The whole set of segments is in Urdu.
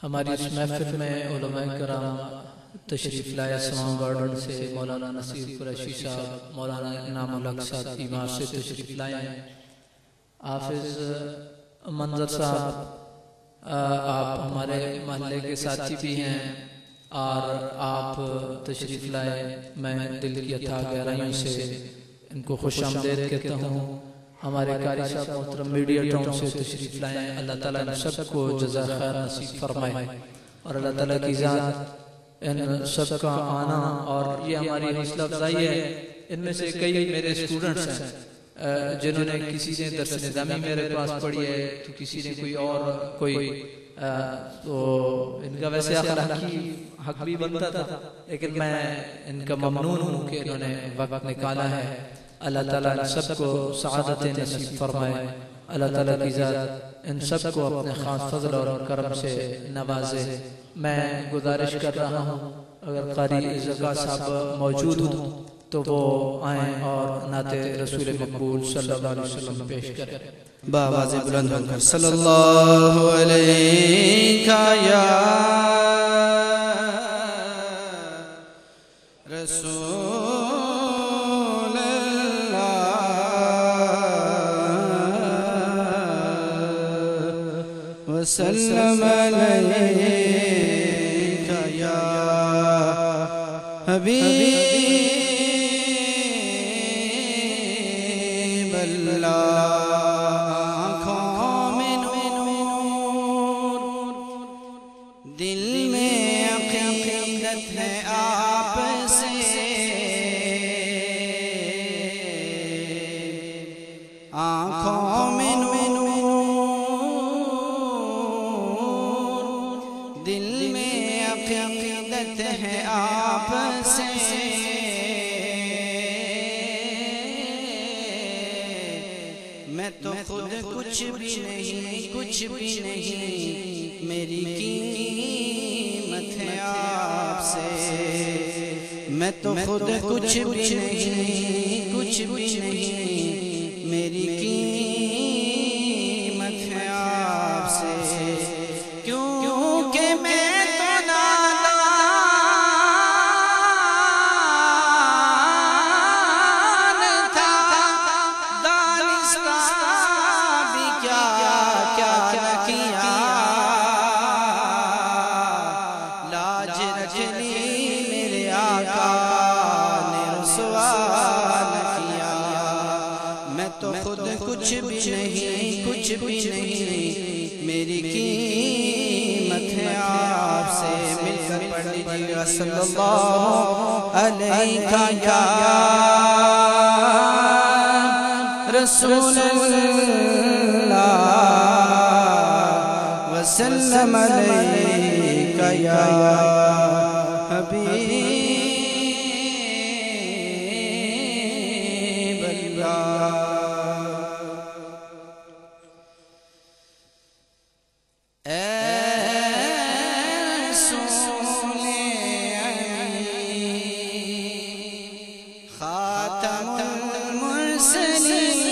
ہماری اس محفل میں علماء کرام تشریف لائے اسلام گارڈن سے مولانا نصیر قریشی صاحب، مولانا انعام الحق صاحب ایمار سے تشریف لائے ہیں۔ حافظ منظر صاحب آپ ہمارے محلے کے ساتھی بھی ہیں اور آپ تشریف لائے، میں دل کی اتھاہ گہرائیوں سے ان کو خوش آمدید کہتا ہوں۔ ہمارے قاری صاحب محترم میڈیا ٹاؤن سے تشریف لائے ہیں، اللہ تعالیٰ ان سب کو جزا خیر نصیب فرمائے اور اللہ تعالیٰ کی ذات ان سب کا آنا، اور یہ ہماری حوصلہ افزائی ہے۔ ان میں سے کئی میرے اسٹوڈنٹس ہیں جنہوں نے کسی نے درس نظامی میرے پاس پڑھی ہے تو کسی نے کوئی تو ان کا ویسے اخلاقی حق بھی بنتا تھا، لیکن میں ان کا ممنون ہوں کہ انہوں نے وقت نکالا ہے۔ اللہ تعالیٰ ان سب کو سعادت نصیب فرمائے، اللہ تعالیٰ کی ذات ان سب کو اپنے خاص فضل اور کرم سے نوازے۔ میں گزارش کر رہا ہوں اگر قاری زکا صاحب موجود ہوں تو وہ آئیں اور نعت رسول مقبول صلی اللہ علیہ وسلم پیش کریں۔ بآواز بلند ہو کر صلی اللہ علیہ یا رسول اللہ وسلم علیہ یا حبیب اللہ۔ دل میں عقیدت ہے آپ سے، آنکھوں میں نور، دل میں عقیدت ہے آپ سے، میں تو خود کچھ بھی نہیں، میری قیمت ہے آپ سے، میں تو خود کچھ بھی نہیں، میری قیمت ہے آپ سے، کیونکہ میں تو نادان تھا، دانستہ بھی کیا کیا، لاج رکھ لی میرے آقا نے رسوا نہ کیا، میں تو خود کچھ بھی نہیں، میری قیمت ہے آپ سے۔ مل کر پڑھ لیجیے گا صلی اللہ علیہ یا رسول اللہ وسلم علیہ یا حبیب اللہ۔ خاتم المرسلین،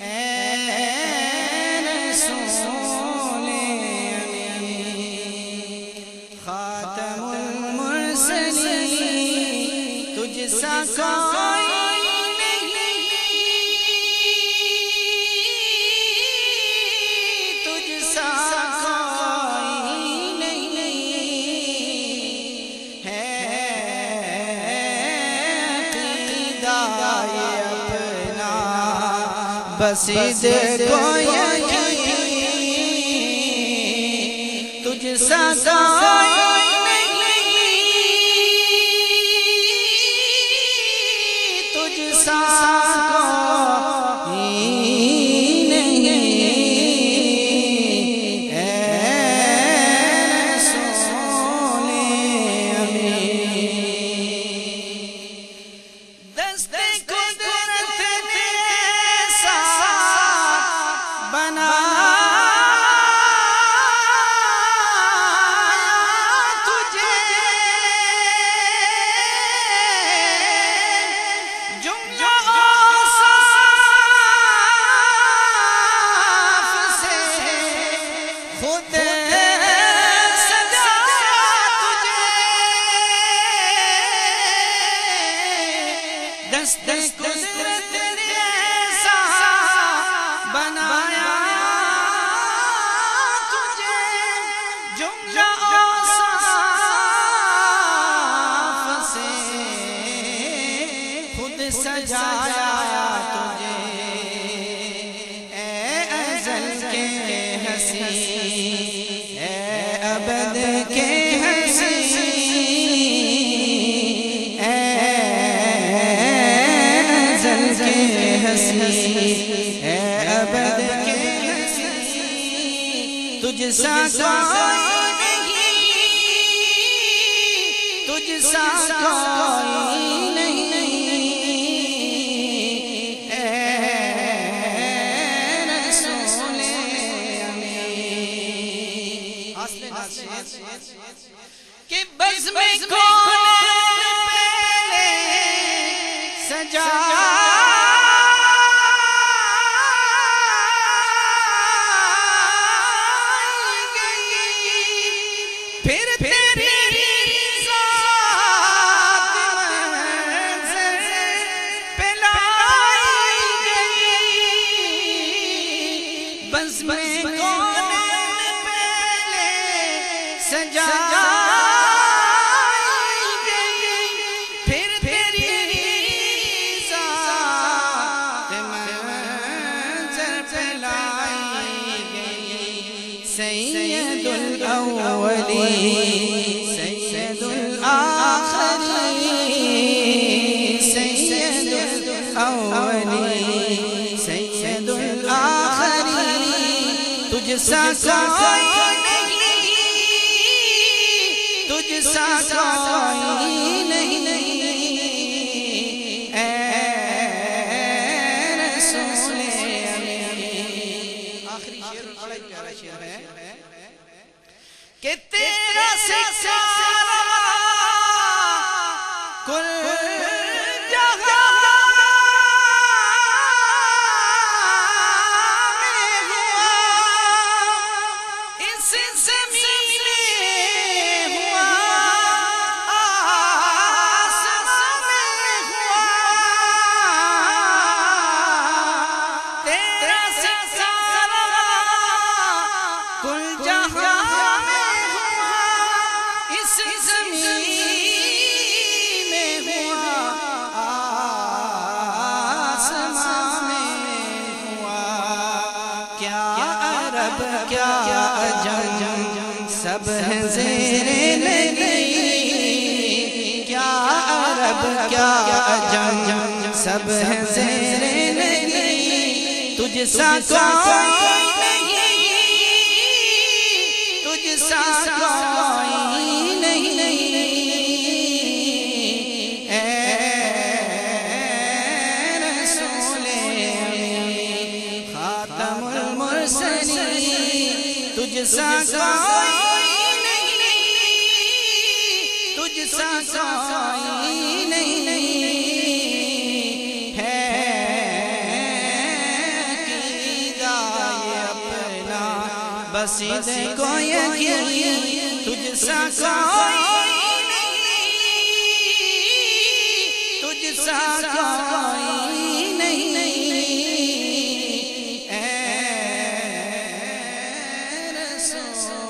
اے رسول امین، خاتم المرسلین، تجھ سا کوئی بسید کو یقین، تجھ سا کوئی نہیں، تجھ سا کوئی نہیں، اے رسول امین، دست قدرت نے بنایا اے ابد کے ہنسی اے ازل کے ہنسی اے ابد کے ہنسی تجھ سا کوئی نہیں تجھ سا کوئی کہ بس میں کون پہلے سجا پھر تیری ذات منظر پہ لائی گئی بس میں کون پہلے سجا سید الاولین سید الاخرین سید الاولین سید الاخرین تجھ سا کوئی نہیں تجھ سا کوئی نہیں اے رسول آخری شعر بڑا پیارا شعر ہے کہ تیرا ستارہ کل جہاں میں ہوا اس زمین میں ہوا آسمان میں ہوا تیرا ستارہ کل جہاں کیا عجم سب ہیں زیر نگی کیا عرب کیا عجم سب ہیں زیر نگی تجھ سا کوئی نہیں تجھ سا کوئی نہیں اے رسول خاتم المرسلین تجھ سا کوئی نہیں تجھ سا کوئی نہیں ہے عقیدہ یہ اپنا بس کو یقین تجھ سا کوئی نہیں تجھ سا کوئی نہیں اے رسول